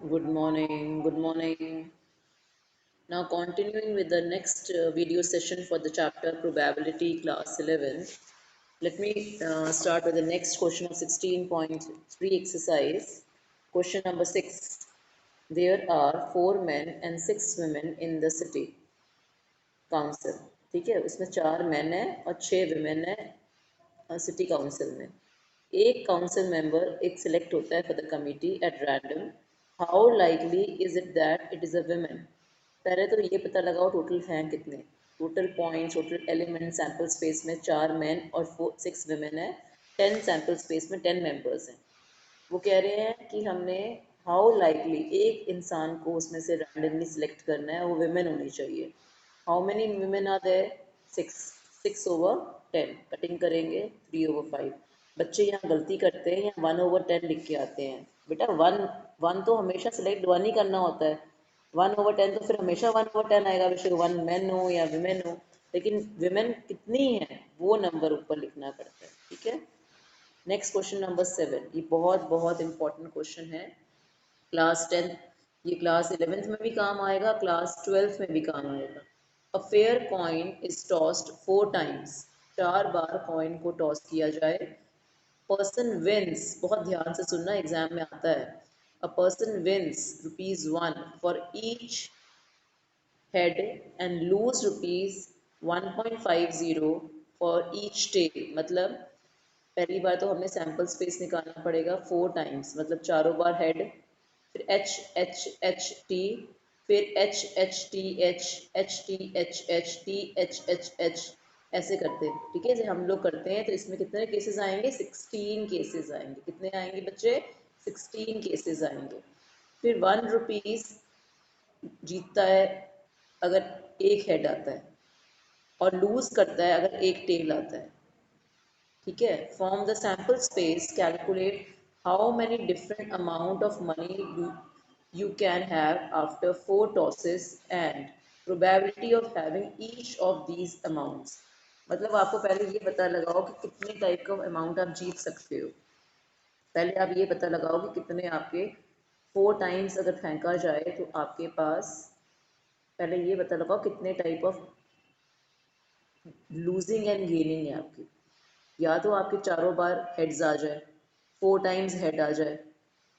Good morning. Good morning. Now, continuing with the next video session for the chapter Probability, Class 11. Let me start with the next question of 16.3 exercise. Question number 6. There are 4 men and 6 women in the city council. ठीक है, उसमें 4 men हैं और 6 women हैं city council में. एक council member एक select होता है for the committee at random. How likely is it that it is a women. पहले तो ये पता लगाओ टोटल हैं कितने. Total points, total element sample space में 4 men और 6 women है. 10 सैम्पल स्पेस में 10 मेंबर्स हैं. वो कह रहे हैं कि हमने हाउ लाइकली एक इंसान को उसमें से रैंडमली सिलेक्ट करना है, वो विमेन होनी चाहिए. How many women are there? 6. 6/10 cutting करेंगे 3/5. बच्चे यहाँ गलती करते हैं, यहाँ 1/10 लिख के आते हैं. बेटा वन वन तो हमेशा सिलेक्ट वन ही करना होता है. 1/10 तो फिर हमेशा 1/10 आएगा, बेशक 1 men हो या विमेन हो. लेकिन विमेन कितनी है वो नंबर ऊपर लिखना पड़ता है. ठीक है. Next question number 7. ये बहुत बहुत इंपॉर्टेंट क्वेश्चन है. क्लास 10, ये क्लास 11th में भी काम आएगा, क्लास 12th में भी काम आएगा. A fair coin is tossed 4 times. 4 bar coin को टॉस किया जाए. पर्सन विंस, बहुत ध्यान से सुनना, एग्जाम में आता है. A person wins ₹1 for each head and lose ₹1.50 for each tail. मतलब पहली बार तो हमें सैम्पल स्पेस निकालना पड़ेगा 4 times, मतलब चारों बार हेड, फिर एच एच एच टी, फिर H H T H, H T H H T H H H, ऐसे करते हैं. ठीक है, जब हम लोग करते हैं तो इसमें कितने केसेस आएंगे? 16 केसेस आएंगे. कितने आएंगे बच्चे? 16 केसेस आएंगे. फिर ₹1 जीतता है अगर एक हेड आता है, और लूज करता है अगर एक टेल आता है. ठीक है. From the sample space calculate how many different amount of money you can have after 4 tosses and probability of having each of these amounts. मतलब आपको पहले ये पता लगाओ कि कितने टाइप का अमाउंट आप जीत सकते हो. पहले आप ये पता लगाओ कि कितने आपके 4 times अगर फेंका जाए तो आपके पास, पहले ये पता लगाओ कितने type of losing and gaining है आपकी. या तो आपके चारों बार हेड्स आ जाए, 4 times हेड आ जाए.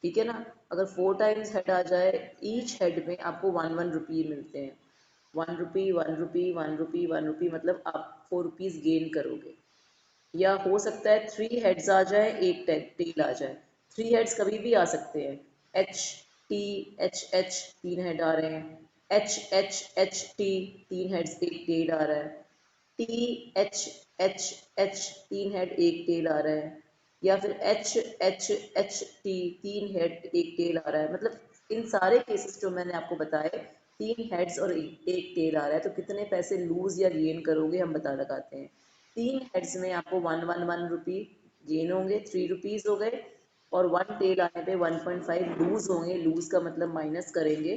ठीक है ना. अगर 4 times हेड आ जाए, ईच हेड में आपको 1 1 रुपी मिलते हैं. 1 रुपी, 1 रुपी, 1 रुपी, 1 रुपी, मतलब आप 4 रुपीज़ गेन करोगे. या हो सकता है 3 हेड्स आ जाए, एक टेल आ जाए. 3 हेड्स कभी भी आ सकते हैं. H T H H, 3 head आ रहे हैं. H H H T, 3 heads एक टेल आ रहा है. T H H H, 3 head एक टेल आ रहा है. या फिर H H H T, 3 head एक टेल आ रहा है. मतलब इन सारे केसेस जो मैंने आपको बताए, 3 हेड्स और एक टेल आ रहा है, तो कितने पैसे लूज या गेन करोगे हम बता लगाते हैं. 3 हेड्स में आपको 1 1 1 रुपी गेन होंगे, 3 रुपीज़ हो गए. और 1 टेल आने पे 1.5 लूज होंगे. लूज का मतलब माइनस करेंगे,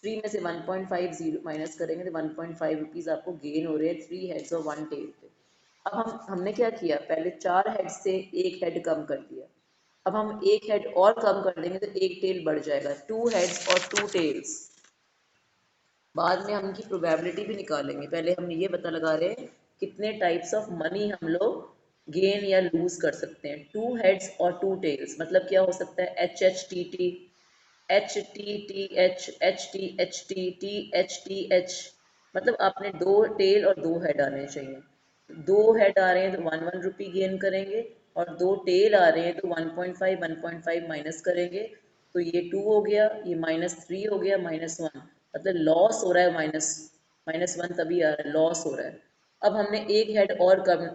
3 में से 1.50 माइनस करेंगे तो 1.5 रुपीज़ आपको गेन हो रहे हैं 3 हेड्स और 1 टेल पे. अब हमने क्या किया, पहले 4 हेड से एक हेड कम कर दिया. अब हम एक हेड और कम कर देंगे तो एक टेल बढ़ जाएगा. 2 हेड्स और 2 टेल्स. बाद में हम इनकी प्रोबेबिलिटी भी निकालेंगे. पहले हम ये पता लगा रहे हैं कितने टाइप्स ऑफ मनी हम लोग गेन या लूज कर सकते हैं. 2 हेड्स और 2 टेल्स मतलब क्या हो सकता है? H H T T, H T T H, H T H T, T H. मतलब आपने 2 टेल और 2 हेड आने चाहिए. 2 हेड आ रहे हैं तो 1 1 रुपी गेन करेंगे, और 2 टेल आ रहे हैं तो 1.5 माइनस करेंगे. तो ये 2 हो गया, ये -3 हो गया, -1. मतलब लॉस हो रहा है, -1 तभी आ रहा है, लॉस हो रहा है. अब हमने एक हेड और कम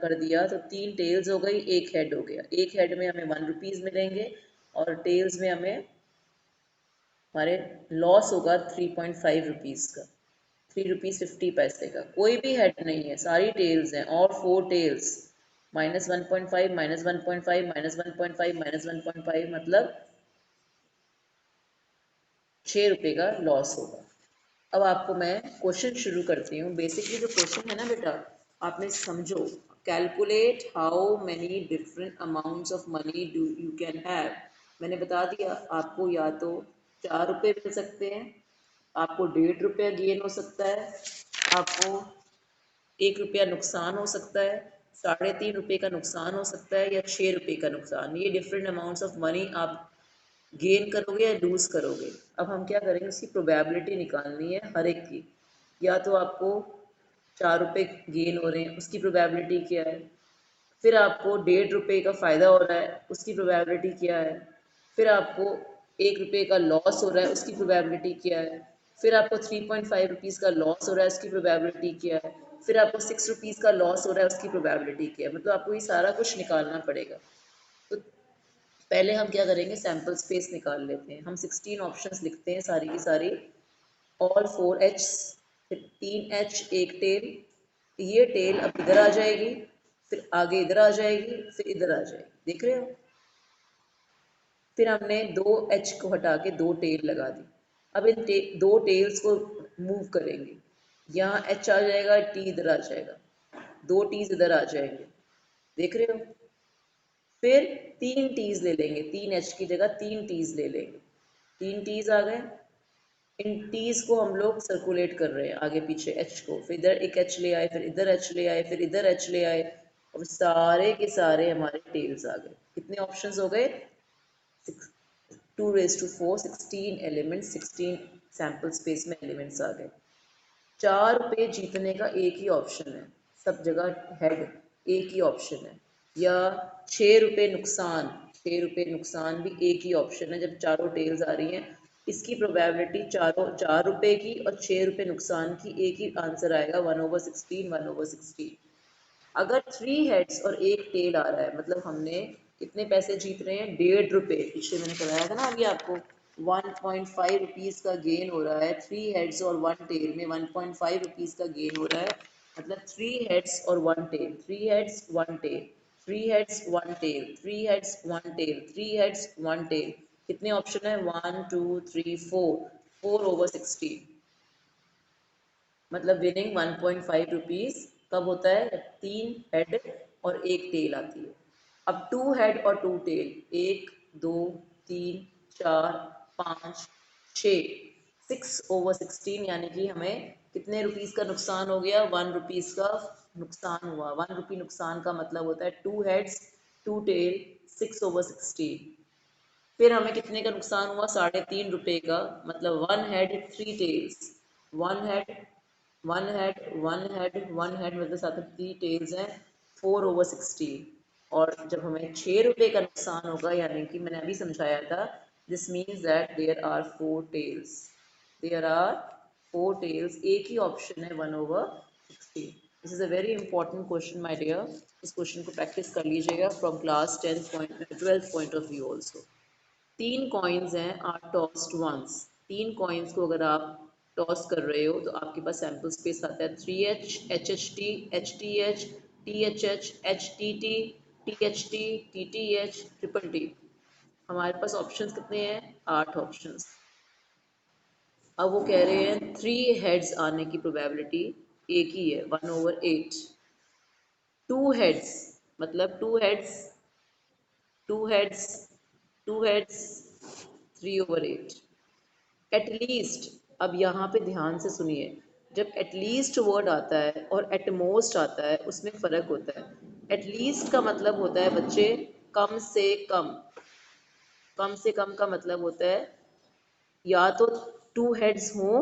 कर दिया तो 3 टेल्स हो गई, एक हेड हो गया. एक हेड में हमें 1 रुपीज़ मिलेंगे, और टेल्स में हमें हमारे लॉस होगा 3.5 रुपीज़ का, 3 रुपीज़ 50 पैसे का. कोई भी हेड नहीं है, सारी टेल्स हैं, और 4 टेल्स. -1.5, -1.5, -1.5, -1.5, मतलब 6 रुपये का लॉस होगा. अब आपको मैं क्वेश्चन शुरू करती हूँ. बेसिकली जो क्वेश्चन है ना बेटा, आपने समझो. Calculate how many different amounts of money do you can have. मैंने बता दिया आपको, या तो ₹4 मिल सकते हैं, आपको ₹1.5 गेन हो सकता है, आपको ₹1 नुकसान हो सकता है, ₹3.5 का नुकसान हो सकता है, या ₹6 का नुकसान। ये डिफरेंट अमाउंट्स ऑफ मनी आप गेन करोगे या लूज करोगे। अब हम क्या करेंगे, उसकी प्रोबेबिलिटी निकालनी है हर एक की। या तो आपको ₹4 गेन हो रहे हैं, उसकी प्रोबेबिलिटी क्या है, फिर आपको ₹1.5 का फ़ायदा हो रहा है, उसकी प्रोबेबिलिटी क्या है, फिर आपको ₹1 का लॉस हो रहा है, उसकी प्रोबेबिलिटी क्या है, फिर आपको ₹3.5 का लॉस हो रहा है, उसकी प्रोबेबिलिटी क्या है, फिर आपको ₹6 का लॉस हो रहा है, उसकी प्रोबेबिलिटी क्या है। मतलब आपको ये सारा कुछ निकालना पड़ेगा। तो पहले हम क्या करेंगे, सैम्पल स्पेस निकाल लेते हैं। हम 16 ऑप्शंस लिखते हैं सारी की सारी, ऑल 4 एच, फिर 3 एच, एक टेल, ये टेल अब इधर आ जाएगी, फिर आगे इधर आ जाएगी, फिर इधर आ जाएगी, देख रहे हो। फिर हमने 2 एच को हटा के 2 टेल लगा दी। अब इन 2 टेल्स को मूव करेंगे, यहाँ एच आ जाएगा, टी इधर आ जाएगा, 2 टीज इधर आ जाएंगे, देख रहे हो। फिर 3 टीज ले लेंगे, 3 एच की जगह 3 टीज ले लेंगे, 3 टीज आ गए। इन टीज को हम लोग सर्कुलेट कर रहे हैं आगे पीछे एच को, फिर इधर एक एच ले आए, फिर इधर एच ले आए, फिर इधर एच ले आए, और सारे के सारे हमारे टेल्स आ गए। कितने ऑप्शंस हो गए, 2 raised to 4, 16 elements, 16 sample space में एलिमेंट्स आ गए। ₹4 जीतने का एक ही ऑप्शन है, सब जगह हेड एक ही ऑप्शन है, या ₹6 नुकसान, ₹6 नुकसान भी एक ही ऑप्शन है। जब चारों टेल्स आ रही हैं, इसकी प्रोबेबिलिटी चारों ₹4 की और ₹6 नुकसान की एक ही आंसर आएगा, 1/16, 1/16। अगर 3 हेड्स और एक टेल आ रहा है, मतलब हमने कितने पैसे जीत रहे हैं, ₹1.5। पीछे मैंने बताया था ना अभी आपको, ₹1.5 का गेन हो रहा है, 3 हेड्स और 1 टेल में ₹1.5 का गेन हो रहा है। मतलब 3 हेड्स और 1 tail, 3 heads 1 tail, 3 heads 1 tail, 3 heads 1 tail, 3 heads 1 tail. कितने ऑप्शन है, 1 2 3 4, 4/16। मतलब विनिंग ₹1.5 कब होता है, जब 3 हेड और एक टेल आती है। अब 2 हेड और 2 टेल, 1 2 3 4 5 6, 6/16, यानी कि हमें कितने रुपीस का नुकसान हो गया, ₹1 का नुकसान हुआ। ₹1 नुकसान का मतलब होता है 2 हेड्स 2 टेल, 6/16। फिर हमें कितने का नुकसान हुआ, ₹3.5 का, मतलब 1 head 3 tails, 1 head 1 head 1 head 1 head, मतलब साथ में 3 टेल्स हैं, 4/16। और जब हमें ₹6 का नुकसान होगा, यानी कि मैंने अभी समझाया था, this means that there are 4 tails, there are 4 tails, एक ही ऑप्शन है 1/16। This is a very important question my dear, इस क्वेश्चन को प्रैक्टिस कर लीजिएगा from class 12th point of view also. 3 coins हैं, आर टॉस्ड वंस। 3 कॉइन्स को अगर आप टॉस कर रहे हो, तो आपके पास सैम्पल स्पेस आता है 3H, HHT, HTH, THH, HTT, THT, TTH, triple T. हमारे पास ऑप्शंस कितने हैं, 8 ऑप्शंस। अब वो कह रहे हैं 3 हेड्स आने की प्रोबेबिलिटी एक ही है, 1/8। 2 हेड्स, मतलब 2 हेड्स, 2 हेड्स, 2 हेड्स, 3/8। एटलीस्ट, अब यहाँ पे ध्यान से सुनिए, जब एटलीस्ट वर्ड आता है और एटमोस्ट आता है, उसमें फ़र्क होता है। एटलीस्ट का मतलब होता है बच्चे, कम से कम। कम से कम का मतलब होता है या तो 2 हेड्स हों,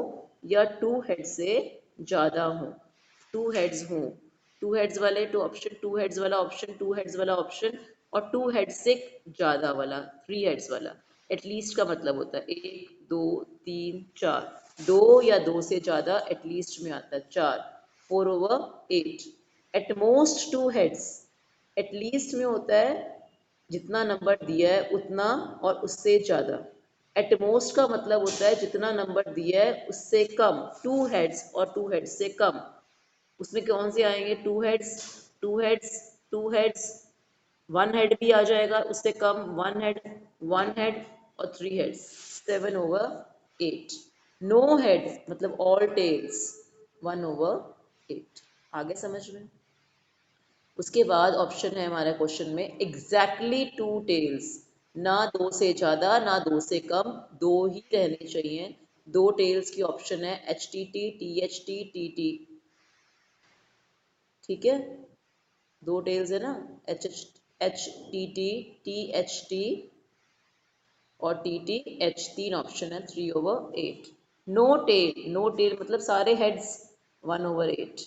या 2 हेड से ज़्यादा हों। 2 हेड्स हों, 2 हेड्स वाले 2 ऑप्शन, 2 हेड्स वाला ऑप्शन, 2 हेड्स वाला ऑप्शन, और 2 हेड्स से ज़्यादा वाला, 3 हेड्स वाला। एटलीस्ट का मतलब होता है 1 2 3 4, 2 या 2 से ज़्यादा एटलीस्ट में आता है, 4, 4/8। एटमोस्ट 2 हेड्स, एटलीस्ट में होता है जितना नंबर दिया है उतना और उससे ज़्यादा। एटमोस्ट का मतलब होता है जितना नंबर दिया है उससे कम, 2 हेड्स और 2 हेड्स से कम। उसमें कौन से आएंगे, 2 हेड्स, 2 हेड्स, 2 हेड्स, 1 हेड भी आ जाएगा उससे कम, 1 हेड, 1 हेड, और 3 हेड्स, 7/8। नो हेड मतलब ऑल टेल्स, 1/8। आगे समझ में। उसके बाद ऑप्शन है हमारे क्वेश्चन में एग्जैक्टली 2 टेल्स, ना दो से ज़्यादा ना दो से कम, दो ही रहने चाहिए। दो टेल्स की ऑप्शन है HTT, THT, TT। ठीक है, दो टेल्स है ना, HTT, THT और TTH, तीन ऑप्शन है 3/8। नो टेल, नो टेल मतलब सारे heads 1/8।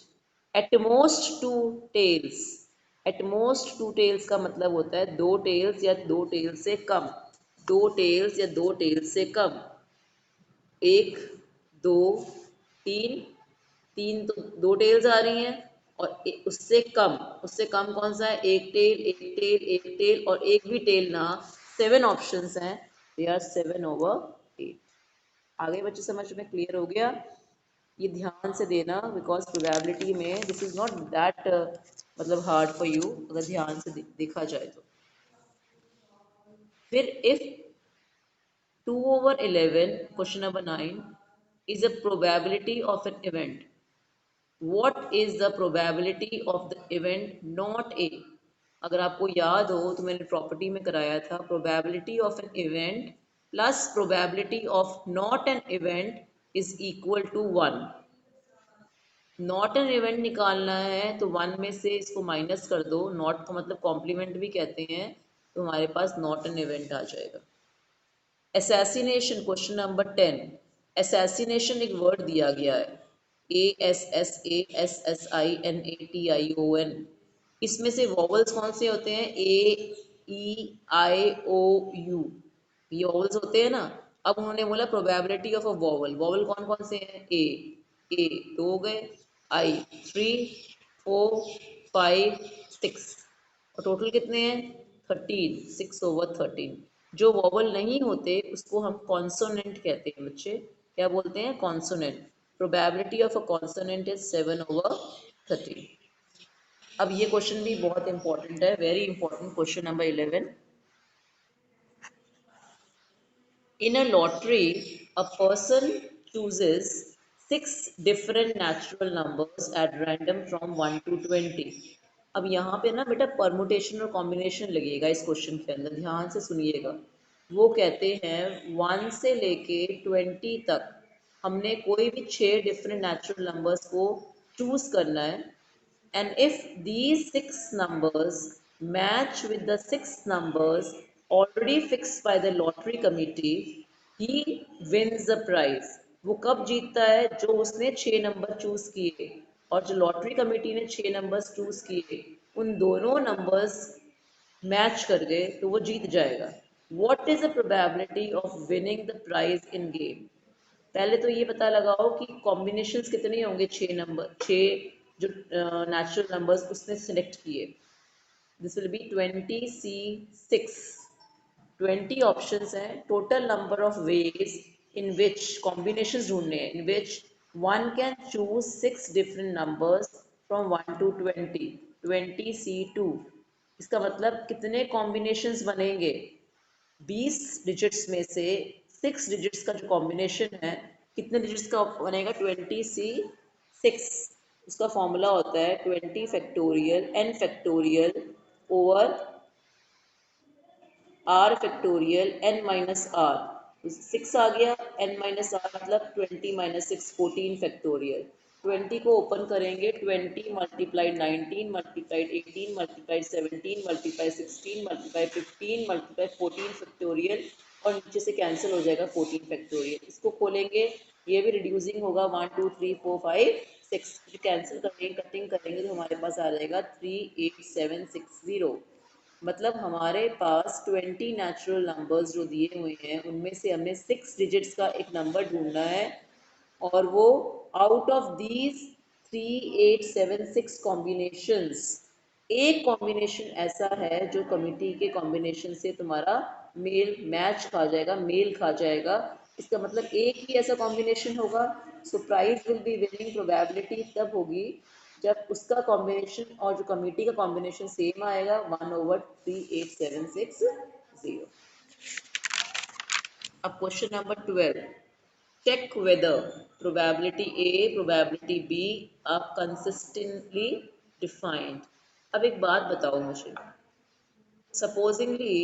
At most two tails, at most two tails का मतलब होता है दो टेल्स या दो टेल्स से कम, दो टेल्स या दो टेल्स से कम। एक, दो, तीन, तीन तो दो टेल्स आ रही हैं, और उससे कम, उससे कम कौन सा है, एक टेल, एक टेल, एक टेल और एक भी टेल ना। 7 ऑप्शंस हैं, दे आर 7/8। आगे बच्चे समझ में क्लियर हो गया? ये ध्यान से देना, बिकॉज प्रोबेबिलिटी में दिस इज नॉट दैट मतलब हार्ड फॉर यू, अगर ध्यान से देखा जाए तो। फिर if 2/11, question number 9, is a probability of an event, what is the probability of the event not A? अगर आपको याद हो तो मैंने प्रॉपर्टी में कराया था, probability of an event plus probability of not an event is equal to 1। Not an event निकालना है तो वन में से इसको माइनस कर दो, नॉट का मतलब कॉम्प्लीमेंट भी कहते हैं, तो हमारे पास नॉट एन इवेंट आ जाएगा। Assassination, question number 10। असैसिनेशन एक वर्ड दिया गया है, ASSASSINATION। इसमें से वॉवल्स कौन से होते हैं, A E I O U, ये वॉवल्स होते हैं ना। अब उन्होंने बोला probability of a vowel, vowel कौन कौन से हैं, ए दो हो गए, आई 3, 4, 5, 6 और टोटल कितने हैं 13, 6/13। जो वॉवल नहीं होते उसको हम कॉन्सोनेंट कहते हैं बच्चे, क्या बोलते हैं, consonant. Probability of a consonant is 7/13। अब ये क्वेश्चन भी बहुत इंपॉर्टेंट है, very important, question number 11। In a lottery, a person chooses 6 different natural numbers at random from 1 to 20। अब यहाँ पे ना बेटा परमुटेशन और कॉम्बिनेशन लगेगा इस क्वेश्चन के अंदर, ध्यान से सुनिएगा। वो कहते हैं 1 से लेके 20 तक हमने कोई भी 6 डिफरेंट नेचुरल नंबर्स को चूज करना है, and if these 6 numbers match with the 6 numbers already fixed by the lottery committee, he wins the prize। वो कब जीतता है, जो उसने 6 नंबर चूज किए और जो लॉटरी कमेटी ने 6 नंबर्स चूज किए उन दोनों नंबर्स मैच कर गए तो वो जीत जाएगा। What is the probability of winning the prize in game? पहले तो ये पता लगाओ कि कॉम्बिनेशंस कितने होंगे, 6 नंबर, 6 जो नेचुरल नंबर्स उसने सिलेक्ट किए। This will be 20C6। 20 options हैं, total number of ways in which combinations ढूंढने हैं, in which one can choose 6 different numbers from 1 to 20, 20C2। इसका मतलब कितने कॉम्बिनेशंस बनेंगे, 20 डिजिट्स में से 6 डिजिट्स का जो कॉम्बिनेशन है, कितने डिजिट्स का बनेगा, 20C6। उसका फॉर्मूला होता है 20 factorial N factorial R factorial N-R। 6 आ गया, N-R मतलब 20 - 6 14 फैक्टोरियल। 20 को ओपन करेंगे, 20 × 19 × 18 × 17 × 16 × 15 × 14 फैक्टोरियल, और नीचे से कैंसिल हो जाएगा 14 फैक्टोरियल। इसको खोलेंगे, ये भी रिड्यूसिंग होगा, 1 2 3 4 5 6, कैंसिल करेंगे, कटिंग करेंगे तो हमारे पास आ जाएगा 38760। मतलब हमारे पास 20 नेचुरल नंबर्स जो दिए हुए हैं उनमें से हमें 6 डिजिट्स का एक नंबर ढूंढना है, और वो आउट ऑफ दीज 3876 कॉम्बिनेशंस एक कॉम्बिनेशन ऐसा है जो कमिटी के कॉम्बिनेशन से तुम्हारा मेल मैच खा जाएगा, मेल खा जाएगा। इसका मतलब एक ही ऐसा कॉम्बिनेशन होगा, सो prize will be winning probability तब होगी जब उसका कॉम्बिनेशन और जो कमिटी का कॉम्बिनेशन सेम आएगा, 1/3876। अब question number 12, check whether probability A, probability B are consistently defined। अब एक बात बताओ मुझे, सपोजिंगली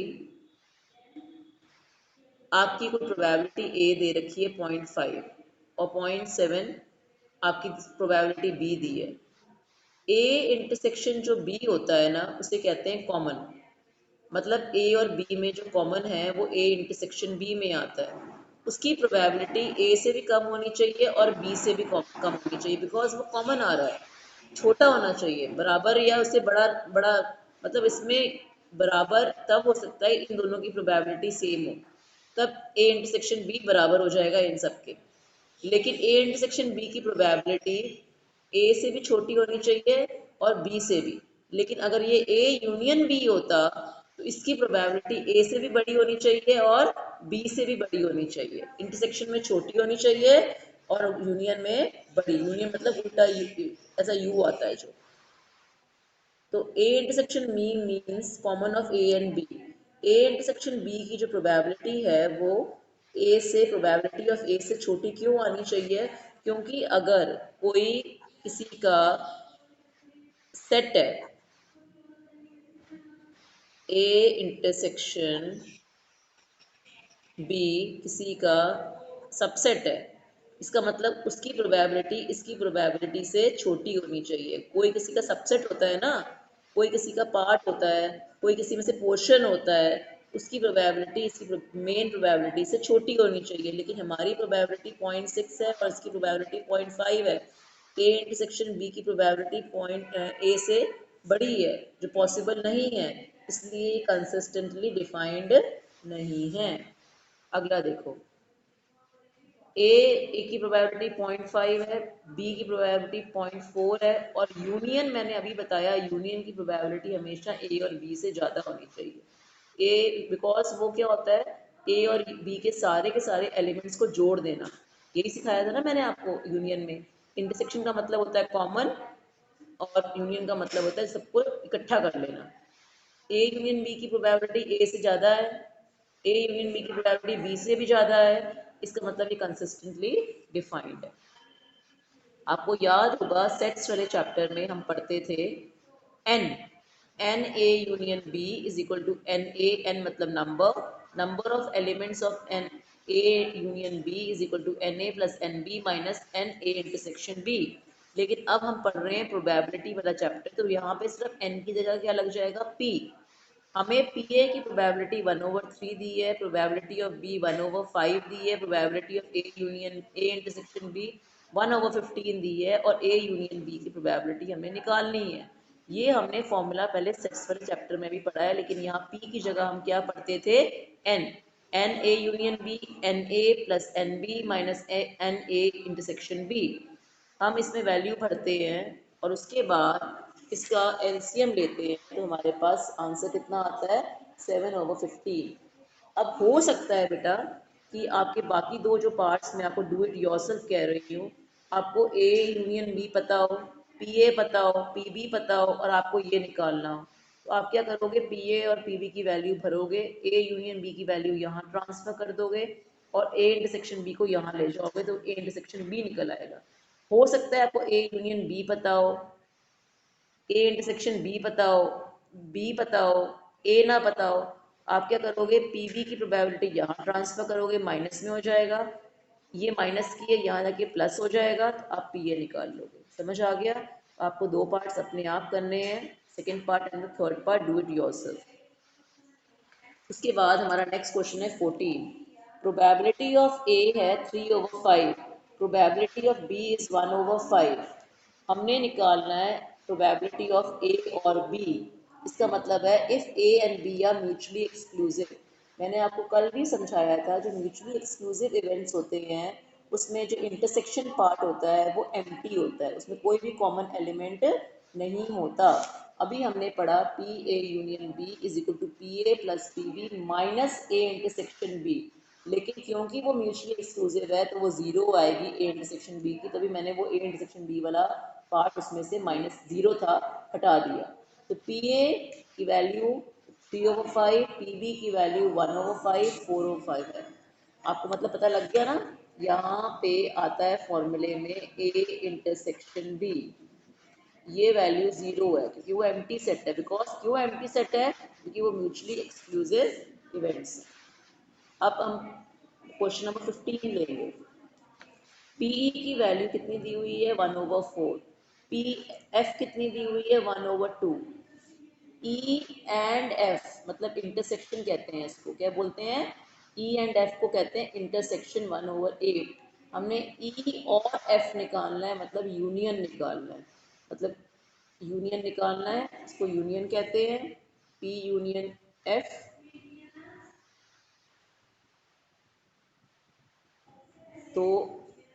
आपकी कोई प्रोबेबिलिटी ए दे रखी है 0.5 और 0.7 आपकी प्रोबेबिलिटी बी दी है। ए इंटरसेक्शन जो बी होता है ना उसे कहते हैं कॉमन, मतलब ए और बी में जो कॉमन है वो ए इंटरसेक्शन बी में आता है। उसकी प्रोबेबिलिटी ए से भी कम होनी चाहिए और बी से भी कम होनी चाहिए, बिकॉज वो कॉमन आ रहा है। छोटा होना चाहिए, बराबर या उससे बड़ा बड़ा, मतलब इसमें बराबर तब हो सकता है इन दोनों की प्रोबेबिलिटी सेम हो, तब ए इंटरसेक्शन बी बराबर हो जाएगा इन सब के। लेकिन ए इंटरसेक्शन बी की प्रोबेबिलिटी ए से भी छोटी होनी चाहिए और बी से भी। लेकिन अगर ये ए यूनियन बी होता तो इसकी प्रोबेबिलिटी ए से भी बड़ी होनी चाहिए और बी से भी बड़ी होनी चाहिए। इंटरसेक्शन में छोटी होनी चाहिए और यूनियन में बड़ी। यूनियन मतलब उल्टा ऐसा यू आता है जो। तो A intersection means common of A and B. A intersection B की जो प्रोबेबिलिटी है वो ए से, प्रोबेबिलिटी ऑफ ए से छोटी क्यों आनी चाहिए? क्योंकि अगर कोई किसी का सेट है, ए इंटरसेक्शन बी किसी का सबसेट है, इसका मतलब उसकी प्रोबेबिलिटी इसकी प्रोबेबिलिटी से छोटी होनी चाहिए। कोई किसी का सबसेट होता है ना, कोई किसी का पार्ट होता है, कोई किसी में से पोर्शन होता है, उसकी प्रोबेबिलिटी इसकी मेन प्रोबेबिलिटी से छोटी होनी चाहिए। लेकिन हमारी प्रोबेबिलिटी 0.6 है और इसकी प्रोबेबिलिटी 0.5 है। ए इंटरसेक्शन बी की प्रोबेबिलिटी पॉइंट ए से बड़ी है, जो पॉसिबल नहीं है, इसलिए कंसिस्टेंटली डिफाइंड नहीं है। अगला देखो, ए की प्रोबेबिलिटी 0.5 है, बी की प्रोबेबिलिटी 0.4 है और यूनियन मैंने अभी बताया, यूनियन की प्रोबेबिलिटी हमेशा ए और बी से ज़्यादा होनी चाहिए। ए बिकॉज वो क्या होता है, ए और बी के सारे एलिमेंट्स को जोड़ देना। यही सिखाया था ना मैंने आपको यूनियन में। इंटरसेक्शन का मतलब होता है कॉमन और यूनियन का मतलब होता है सबको इकट्ठा कर लेना। ए यूनियन बी की प्रोबेबिलिटी ए से ज़्यादा है, ए यूनियन बी की प्रोबेबिलिटी बी से भी ज़्यादा है, इसका मतलब ये कंसिस्टेंटली डिफाइंड है। आपको याद होगा सेट्स वाले चैप्टर में हम पढ़ते थे N, N A union B is equal to N A, N मतलब number, number of elements of N A union B is equal to N A plus N B minus N A intersection B. लेकिन अब हम पढ़ रहे हैं probability वाला chapter, तो यहाँ पे सिर्फ एन की जगह क्या लग जाएगा, पी। हमें पी ए की प्रोबेबिलिटी 1/3 दी है, प्रोबेबिलिटी ऑफ बी 1/5 दी है, probability of A union A intersection B 1/15 दी है और ए यूनियन बी की प्रोबेबिलिटी हमें निकालनी है। ये हमने फॉर्मूला पहले सेट्स वाले चैप्टर में भी पढ़ा है, लेकिन यहाँ पी की जगह हम क्या पढ़ते थे, N, N A union B, N A plus N B minus N A intersection B. हम इसमें वैल्यू भरते हैं और उसके बाद इसका एलसीएम लेते हैं, तो हमारे पास आंसर कितना आता है, 7/15। अब हो सकता है बेटा कि आपके बाकी दो जो पार्ट्स मैं आपको डू इट योरसेल्फ कह रही हूँ, आपको ए यूनियन बी पता हो, पी ए पता हो, पी बी पता हो और आपको ये निकालना हो, तो आप क्या करोगे, पी ए और पी बी की वैल्यू भरोगे, ए यूनियन बी की वैल्यू यहाँ ट्रांसफर कर दोगे और ए इंटरसेक्शन बी को यहाँ ले जाओगे तो ए इंटरसेक्शन बी निकल आएगा। हो सकता है आपको ए यूनियन बी पता हो, ए इंटरसेक्शन बी पता हो, बी पता हो, ए ना पता हो, आप क्या करोगे, पी बी की प्रोबेबिलिटी यहाँ ट्रांसफर करोगे, माइनस में हो जाएगा, ये माइनस की है यहाँ जाके प्लस हो जाएगा, तो आप पी ए निकाल लोगे। समझ आ गया? आपको दो पार्ट्स अपने आप करने हैं, second part and third part do it yourself. उसके बाद हमारा नेक्स्ट क्वेश्चन है 14। प्रोबेबिलिटी ऑफ ए है 3/5, प्रोबेबिलिटी ऑफ बी इज 1/5। हमने निकालना है प्रोबेबिलिटी ऑफ ए और बी। इसका मतलब है if A and B are mutually exclusive. मैंने आपको कल भी समझाया था जो म्यूचुअली एक्सक्लूसिव इवेंट्स होते हैं उसमें जो इंटरसेक्शन पार्ट होता है वो एम्प्टी होता है, उसमें कोई भी कॉमन एलिमेंट नहीं होता। अभी हमने पढ़ा P A union B is equal to P A plus P B minus A intersection B. लेकिन क्योंकि वो म्यूचुअली एक्सक्लूसिव है तो वो जीरो आएगी ए इंटरसेक्शन बी की, तभी मैंने वो ए इंटरसेक्शन बी वाला पार्ट उसमें से -0 था हटा दिया। तो पी ए की वैल्यू 3/5, पी बी की वैल्यू 1/5, 4/5 है। आपको मतलब पता लग गया ना, यहाँ पे आता है फॉर्मूले में ए इंटरसेक्शन बी, ये वैल्यू 0 है क्योंकि वो एम्प्टी सेट है। बिकॉज क्यों एम्प्टी सेट है, क्योंकि वो म्यूचुअली एक्सक्लूसिव इवेंट्स। अब हम क्वेश्चन नंबर 15 लेंगे। पीई की वैल्यू कितनी दी हुई है 1/4। पी एफ कितनी दी हुई है 1/2। ई एंड एफ मतलब इंटरसेक्शन कहते हैं इसको, क्या बोलते हैं, ई एंड एफ को कहते हैं इंटरसेक्शन 1/8। हमने ई और एफ निकालना है, मतलब यूनियन निकालना है, मतलब यूनियन निकालना है, इसको यूनियन कहते हैं, पी यूनियन एफ। तो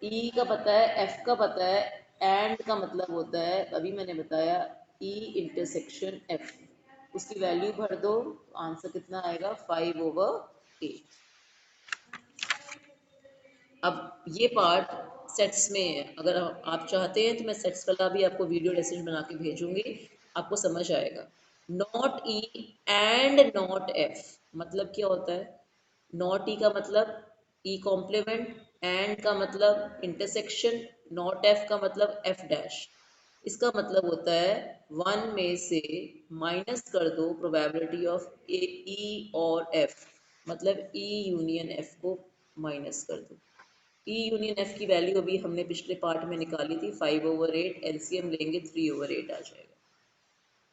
ई का पता है, एफ का पता है, एंड का मतलब होता है, अभी मैंने बताया, ई इंटरसेक्शन एफ। उसकी वैल्यू भर दो, आंसर कितना आएगा 5/8। अब ये पार्ट सेट्स में है, अगर आप चाहते हैं तो मैं सेट्स वाला भी आपको वीडियो लेसन बना के भेजूंगी, आपको समझ आएगा। Not E and not F मतलब क्या होता है, नॉट ई का मतलब ई कॉम्प्लीमेंट, एंड का मतलब इंटरसेक्शन, नॉट एफ का मतलब एफ डैश। इसका मतलब होता है वन में से माइनस कर दो प्रोबेबिलिटी ऑफ ए ई और एफ, मतलब ई यूनियन एफ को माइनस कर दो। ई यूनियन एफ की वैल्यू अभी हमने पिछले पार्ट में निकाली थी 5/8, एलसीएम लेंगे 3/8 आ जाएगा।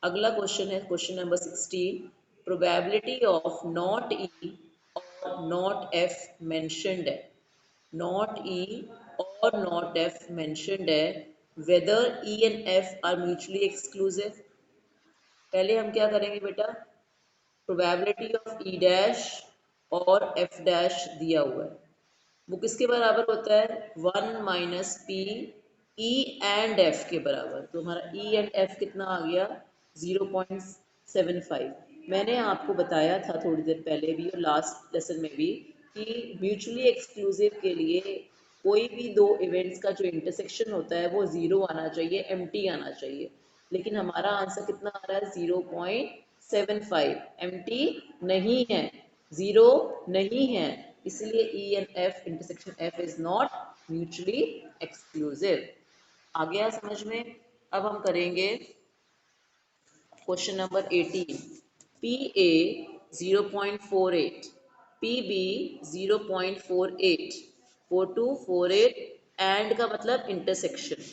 अगला क्वेश्चन है question number 16। Probability of not E और नॉट एफ मेंशन्ड है, नॉट ई और नॉट एफ मेंशन्ड है, whether E and F are mutually exclusive. पहले हम क्या करेंगे बेटा, प्रोबेबिलिटी ऑफ ई डैश और एफ डैश दिया हुआ है, वो किसके बराबर होता है 1 - p ई एंड एफ के बराबर। तो हमारा ई एंड एफ कितना आ गया 0.75। मैंने आपको बताया था थोड़ी देर पहले भी और लास्ट लेसन में भी कि म्यूचुअली एक्सक्लूसिव के लिए कोई भी दो इवेंट्स का जो इंटरसेक्शन होता है वो ज़ीरो आना चाहिए, एम्प्टी आना चाहिए, लेकिन हमारा आंसर कितना आ रहा है 0.75, एम्प्टी नहीं है, ज़ीरो नहीं है, इसलिए E and F intersection F is not mutually exclusive. आ गया समझ में। अब हम करेंगे question number 18। P A 0.48, P B 0.48, 4248, and का मतलब इंटरसेक्शन।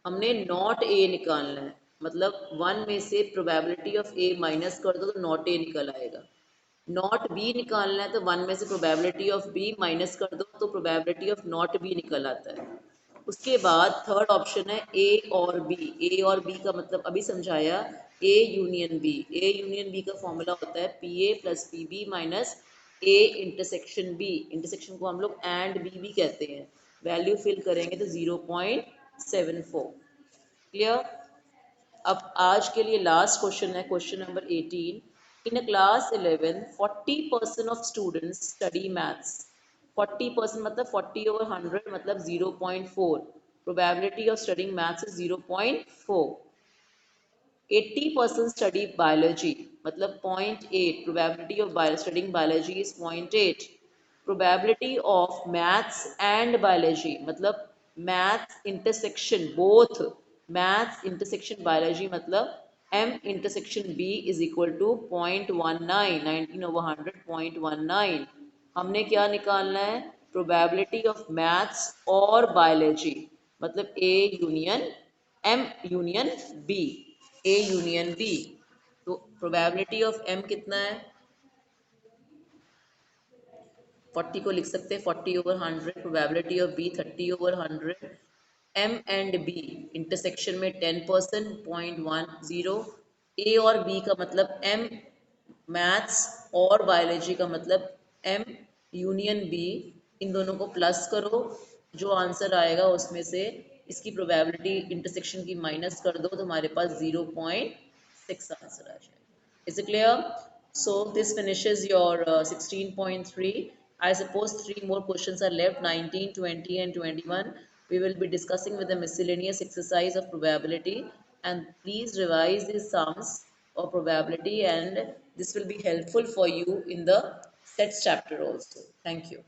हमने नॉट ए निकालना है, मतलब वन में से प्रोबेबिलिटी ऑफ ए माइनस कर दो तो नॉट ए निकल आएगा। नॉट बी निकालना है तो वन में से प्रोबेबिलिटी ऑफ बी माइनस कर दो तो प्रोबेबिलिटी ऑफ नॉट बी निकल आता है। उसके बाद थर्ड ऑप्शन है ए और बी। ए और बी का मतलब अभी समझाया, A union B. A union B का फॉर्मूला होता है P A plus P B minus A intersection B. Intersection को हम लोग एंड बी भी कहते हैं। वैल्यू फिल करेंगे तो 0.74। क्लियर। अब आज के लिए लास्ट क्वेश्चन है question number 18। In a class 11 40% of students study maths. 40% मतलब 40/100 मतलब 0.4। Probability of studying maths is 0.4। 80% study biology मतलब 0.8। Probability of studying biology is 0.8। Probability of maths and biology मतलब maths intersection both, maths intersection biology मतलब m intersection b is equal to 0.19, 19/100 0.19। हमने क्या निकालना है, probability of maths और biology मतलब a union m union b, a union b। तो probability of m कितना है, 40 को लिख सकते हैं 40/100, probability of b 30/100। m and b intersection में 10% 0.10। a और b का मतलब m मैथ्स और बायोलॉजी का मतलब m यूनियन b। इन दोनों को प्लस करो, जो आंसर आएगा उसमें से इसकी प्रोबेबिलिटी इंटरसेक्शन की माइनस कर दो तो हमारे पास 0.6 आंसर आ जाएगा। Is it clear? So this finishes your 16.3. I suppose three more questions are left, 19, 20 and 21. We will be discussing with the miscellaneous exercise of probability, and please revise these sums of probability, and this will be helpful for you in the sets chapter also. Thank you.